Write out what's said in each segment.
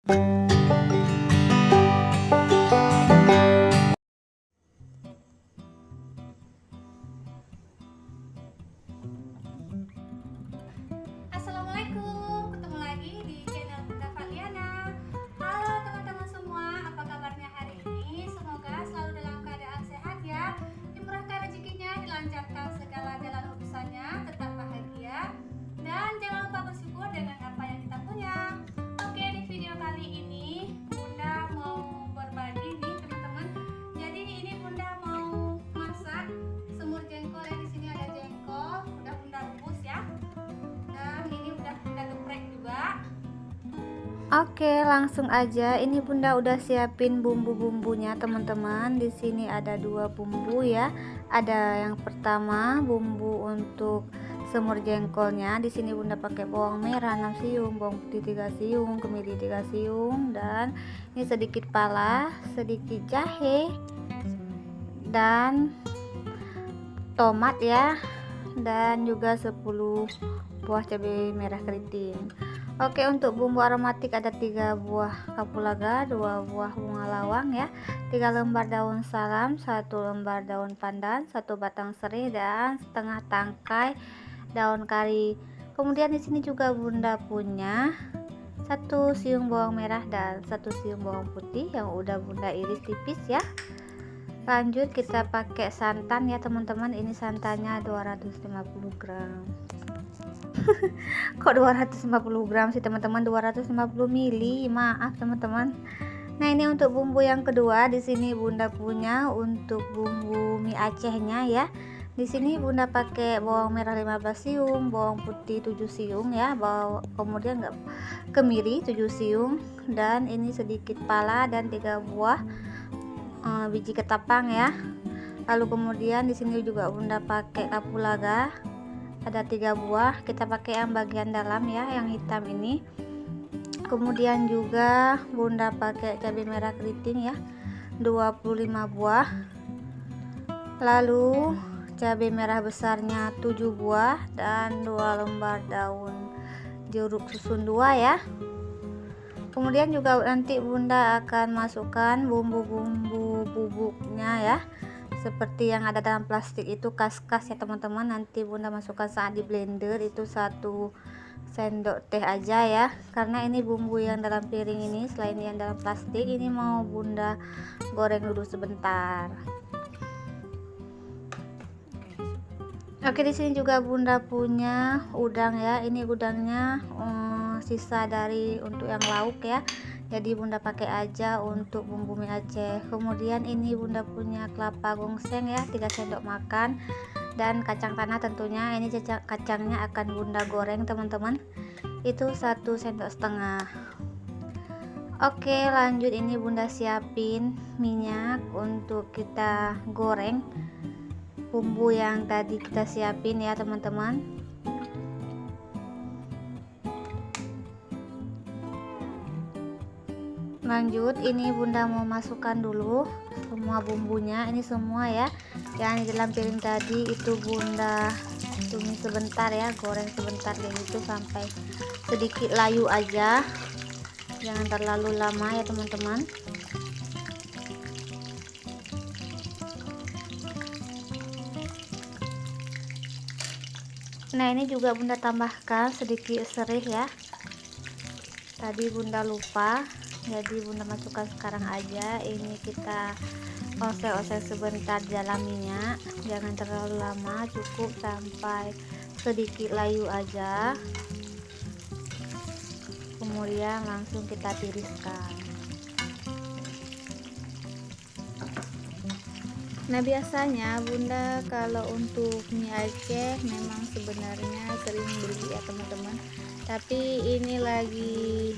Assalamualaikum, ketemu lagi di channel Bunda Valiana. Halo teman-teman semua, apa kabarnya hari ini? Semoga selalu dalam keadaan sehat ya, dimurahkan rezekinya, dilancarkan segala jalan urusannya, tetap bahagia, dan jangan lupa bersyukur dengan apa yang kita punya. Oke, di video kali ini Bunda mau berbagi nih teman-teman. Jadi ini Bunda mau masak semur jengkol ya. Di sini ada jengkol, udah Bunda rebus ya. Dan ini udah Bunda geprek juga. Oke, langsung aja. Ini Bunda udah siapin bumbu-bumbunya, teman-teman. Di sini ada 2 bumbu ya. Ada yang pertama bumbu untuk semur jengkolnya. Di sini Bunda pakai bawang merah 6 siung, bawang putih 3 siung, kemiri 3 siung, dan ini sedikit pala, sedikit jahe, dan tomat ya, dan juga 10 buah cabai merah keriting. Oke, untuk bumbu aromatik ada 3 buah kapulaga, 2 buah bunga lawang ya, 3 lembar daun salam, 1 lembar daun pandan, 1 batang serai, dan setengah tangkai daun kari. Kemudian di sini juga Bunda punya 1 siung bawang merah dan 1 siung bawang putih yang udah Bunda iris tipis ya. Lanjut kita pakai santan ya teman-teman. Ini santannya 250 gram. Kok 250 gram sih teman-teman? 250 mili, maaf teman-teman. Nah, ini untuk bumbu yang kedua. Di sini Bunda punya untuk bumbu mie Acehnya ya. Di sini Bunda pakai bawang merah 15 siung, bawang putih 7 siung ya, kemudian kemiri 7 siung, dan ini sedikit pala dan 3 buah biji ketapang ya. Lalu kemudian di sini juga Bunda pakai kapulaga, ada 3 buah, kita pakai yang bagian dalam ya, yang hitam ini. Kemudian juga Bunda pakai cabai merah keriting ya, 25 buah. Lalu cabai merah besarnya 7 buah dan 2 lembar daun jeruk susun 2 ya. Kemudian juga nanti Bunda akan masukkan bumbu-bumbu bubuknya ya, seperti yang ada dalam plastik itu, kas-kas ya teman-teman. Nanti Bunda masukkan saat di blender, itu 1 sendok teh aja ya, karena ini bumbu yang dalam piring ini, selain yang dalam plastik, ini mau Bunda goreng dulu sebentar. Oke, di sini juga Bunda punya udang ya. Ini udangnya sisa dari untuk yang lauk ya, jadi Bunda pakai aja untuk bumbu mie Aceh. Kemudian ini Bunda punya kelapa gongseng ya, 3 sendok makan, dan kacang tanah tentunya. Ini kacangnya akan Bunda goreng teman-teman, itu 1 sendok setengah. Oke, lanjut. Ini Bunda siapin minyak untuk kita goreng bumbu yang tadi kita siapin ya teman-teman. Lanjut, ini Bunda mau masukkan dulu semua bumbunya, ini semua ya, yang di dalam piring tadi itu Bunda tumis sebentar ya, goreng sebentar kayak gitu sampai sedikit layu aja, jangan terlalu lama ya teman-teman. Nah, ini juga Bunda tambahkan sedikit serai ya, tadi Bunda lupa, jadi Bunda masukkan sekarang aja. Ini kita oseng-oseng sebentar di dalam minyak, jangan terlalu lama, cukup sampai sedikit layu aja, kemudian langsung kita tiriskan. Nah, biasanya Bunda kalau untuk mie Aceh memang sebenarnya sering beli ya teman-teman, tapi ini lagi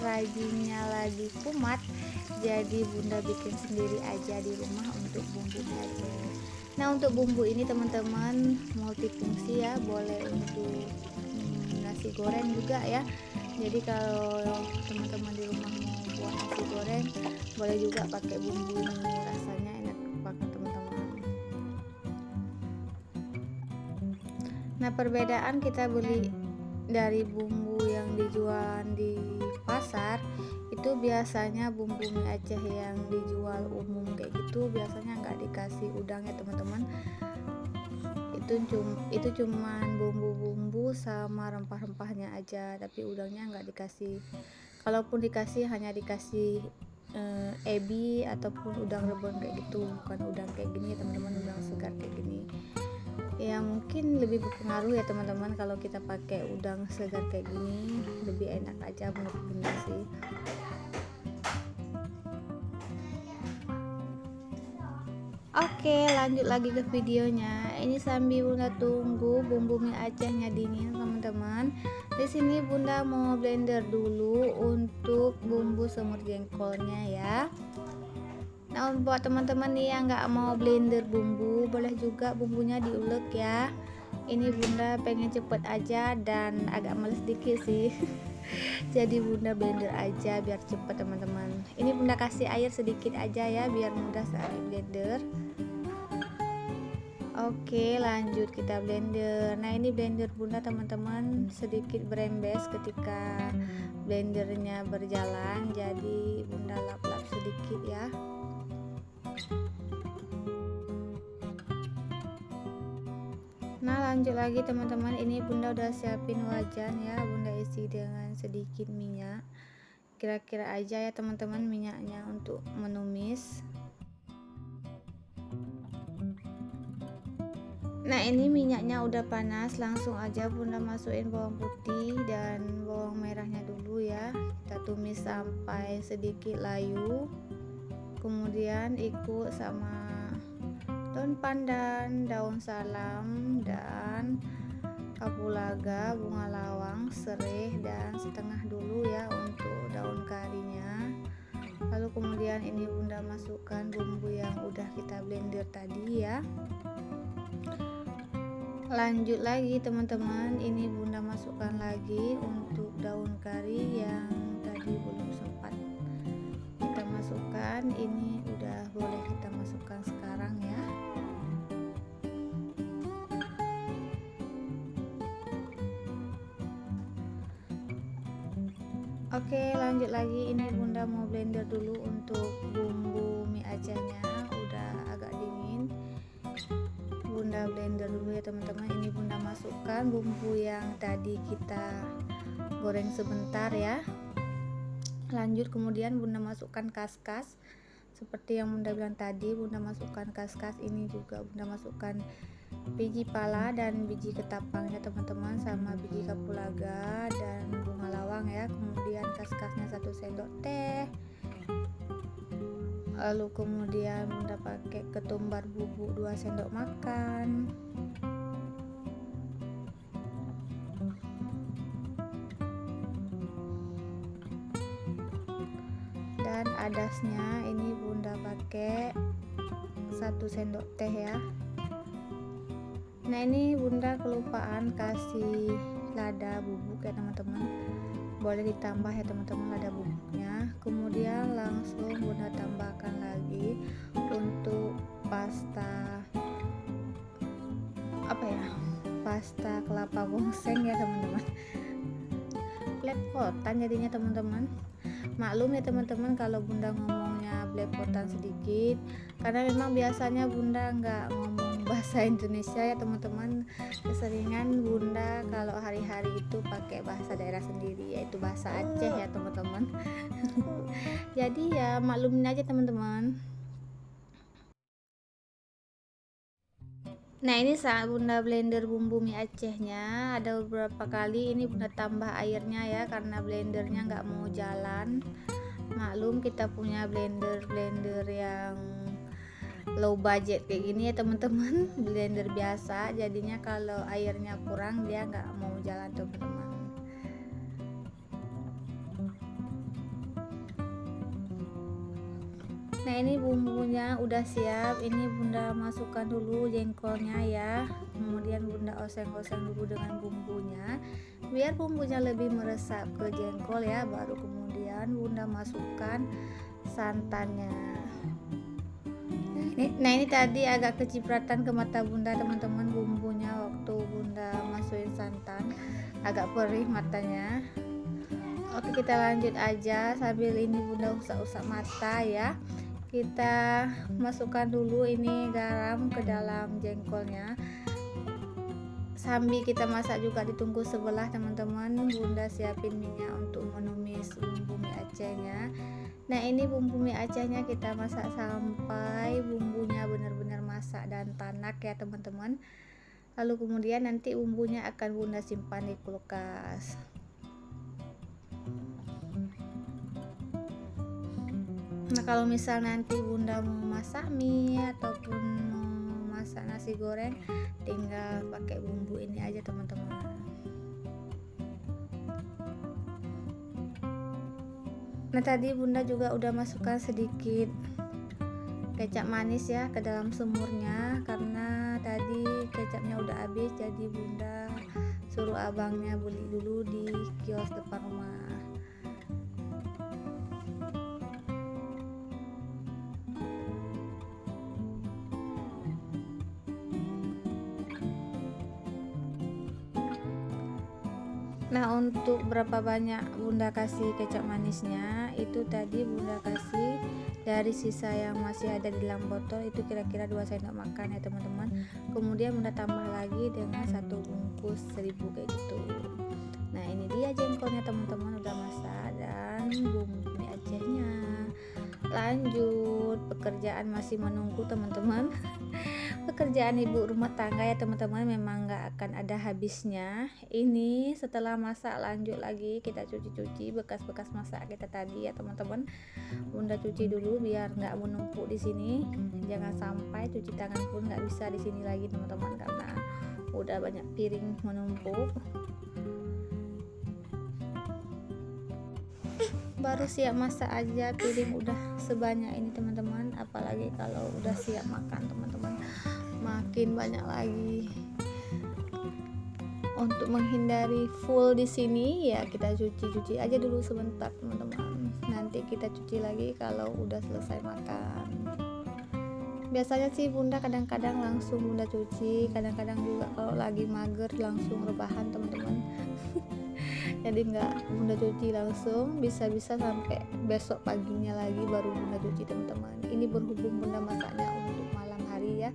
rajinnya lagi kumat, jadi Bunda bikin sendiri aja di rumah untuk bumbu mie Aceh. Nah, untuk bumbu ini teman-teman multifungsi ya, boleh untuk nasi goreng juga ya. Jadi kalau teman-teman di rumah mau buat nasi goreng, boleh juga pakai bumbu ini, rasanya enak banget teman-teman. Nah, perbedaan kita beli dari bumbu yang dijual di pasar pasar itu biasanya bumbu mie Aceh yang dijual umum kayak gitu biasanya nggak dikasih udang ya teman-teman. Itu cuman bumbu-bumbu sama rempah-rempahnya aja, tapi udangnya nggak dikasih. Kalaupun dikasih hanya dikasih ebi ataupun udang rebon kayak gitu, bukan udang kayak gini ya teman-teman, udang segar kayak gini. Ya mungkin lebih berpengaruh ya teman-teman kalau kita pakai udang segar kayak gini, lebih enak aja menurut Bunda sih. Oke, lanjut lagi ke videonya. Ini sambil Bunda tunggu bumbu mie Acehnya dingin teman-teman. Di sini Bunda mau blender dulu untuk bumbu semur jengkolnya ya. Nah, buat teman-teman nih yang nggak mau blender bumbu, boleh juga bumbunya diulek ya. Ini Bunda pengen cepet aja dan agak males dikit sih. Jadi Bunda blender aja biar cepet teman-teman. Ini Bunda kasih air sedikit aja ya biar mudah saat blender. Oke, lanjut kita blender. Nah, ini blender Bunda teman-teman sedikit berembes ketika blendernya berjalan, jadi Bunda lap-lap sedikit ya. Nah, lanjut lagi teman-teman, ini Bunda udah siapin wajan ya. Bunda isi dengan sedikit minyak. Kira-kira aja ya teman-teman minyaknya untuk menumis. Nah, ini minyaknya udah panas, langsung aja Bunda masukin bawang putih dan bawang merahnya dulu ya. Kita tumis sampai sedikit layu. Kemudian ikut sama daun pandan, daun salam, dan kapulaga, bunga lawang, serai, dan setengah dulu ya untuk daun karinya. Lalu kemudian ini Bunda masukkan bumbu yang udah kita blender tadi ya. Lanjut lagi teman-teman, ini Bunda masukkan lagi untuk daun kari yang tadi belum sempat kita masukkan. Ini udah boleh kita masukkan sekarang ya. Oke, lanjut lagi, ini Bunda mau blender dulu untuk bumbu mie Acehnya, udah agak dingin. Bunda blender dulu ya teman-teman. Ini Bunda masukkan bumbu yang tadi kita goreng sebentar ya. Lanjut kemudian Bunda masukkan kaskas seperti yang Bunda bilang tadi. Bunda masukkan kaskas, ini juga Bunda masukkan biji pala dan biji ketapang ya teman-teman, sama biji kapulaga dan bunga lawang ya. Kemudian kaskasnya 1 sendok teh. Lalu kemudian Bunda pakai ketumbar bubuk 2 sendok makan. Dan adasnya ini Bunda pakai 1 sendok teh ya. Nah, ini Bunda kelupaan kasih lada bubuk ya teman-teman. Boleh ditambah ya teman-teman lada bubuknya. Kemudian langsung Bunda tambahkan lagi untuk pasta pasta kelapa gongseng ya teman-teman. Belepotan jadinya teman-teman. Maklum ya teman-teman kalau Bunda ngomongnya belepotan sedikit, karena memang biasanya Bunda nggak ngomong bahasa Indonesia ya teman-teman. Keseringan Bunda kalau hari-hari itu pakai bahasa daerah sendiri, yaitu bahasa Aceh ya teman-teman. Jadi ya maklumin aja teman-teman. Nah, ini saat Bunda blender bumbu mie Acehnya, ada beberapa kali ini Bunda tambah airnya ya, karena blendernya nggak mau jalan. Maklum kita punya blender yang low budget kayak gini ya teman-teman, blender biasa, jadinya kalau airnya kurang dia nggak mau jalan teman-teman. Nah, ini bumbunya udah siap. Ini Bunda masukkan dulu jengkolnya ya. Kemudian Bunda oseng-oseng dulu dengan bumbunya biar bumbunya lebih meresap ke jengkol ya. Baru kemudian Bunda masukkan santannya. Nah, ini tadi agak kecipratan ke mata Bunda teman-teman, bumbunya waktu Bunda masukin santan agak perih matanya. Oke, kita lanjut aja sambil ini bunda usap-usap mata ya. Kita masukkan dulu ini garam ke dalam jengkolnya. Sambil kita masak juga ditunggu sebelah teman-teman, bunda siapin minyak untuk menumis bumbu mie Acehnya. Nah, ini bumbu mie Acehnya kita masak sampai bumbunya benar-benar masak dan tanak ya teman-teman. Lalu kemudian nanti bumbunya akan bunda simpan di kulkas. Nah, kalau misal nanti bunda mau masak mie ataupun mau masak nasi goreng, tinggal pakai bumbu ini aja teman-teman. Nah, tadi bunda juga udah masukkan sedikit kecap manis ya ke dalam semurnya, karena tadi kecapnya udah habis, jadi bunda suruh abangnya beli dulu di kios depan rumah. Nah, untuk berapa banyak bunda kasih kecap manisnya, itu tadi bunda kasih dari sisa yang masih ada di dalam botol, itu kira-kira 2 sendok makan ya teman-teman. Kemudian bunda tambah lagi dengan 1 bungkus 1000 kayak gitu. Nah, ini dia jengkolnya teman-teman udah masak dan bumbu mie Acehnya. Lanjut, pekerjaan masih menunggu teman-teman. Pekerjaan ibu rumah tangga ya teman-teman memang nggak akan ada habisnya. Ini setelah masak lanjut lagi kita cuci-cuci bekas-bekas masak kita tadi ya teman-teman. Bunda cuci dulu biar nggak menumpuk di sini. Jangan sampai cuci tangan pun nggak bisa di sini lagi teman-teman, karena udah banyak piring menumpuk. Baru siap masak aja piring udah sebanyak ini teman-teman, apalagi kalau udah siap makan teman-teman makin banyak lagi. Untuk menghindari full di sini ya kita cuci aja dulu sebentar teman-teman, nanti kita cuci lagi kalau udah selesai makan. Biasanya sih bunda kadang-kadang langsung bunda cuci, kadang-kadang juga kalau lagi mager langsung rebahan teman-teman. Jadi nggak bunda cuci langsung, bisa-bisa sampai besok paginya lagi baru bunda cuci teman-teman. Ini berhubung bunda masaknya untuk malam hari ya.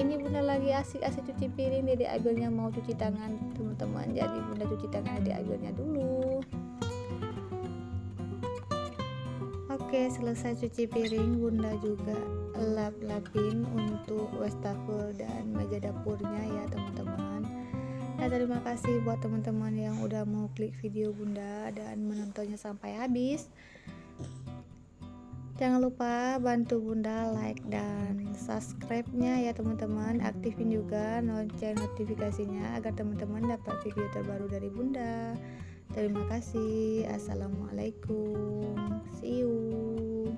Ini bunda lagi asik-asik cuci piring, dedek Abilnya mau cuci tangan teman-teman, jadi bunda cuci tangan dedek Abilnya dulu. Oke, selesai cuci piring bunda juga lap-lapin untuk wastafel dan meja dapurnya ya teman-teman. Nah, terima kasih buat teman-teman yang udah mau klik video bunda dan menontonnya sampai habis. Jangan lupa bantu bunda like dan subscribe-nya ya teman-teman. Aktifin juga lonceng notifikasinya agar teman-teman dapat video terbaru dari bunda. Terima kasih. Assalamualaikum. See you.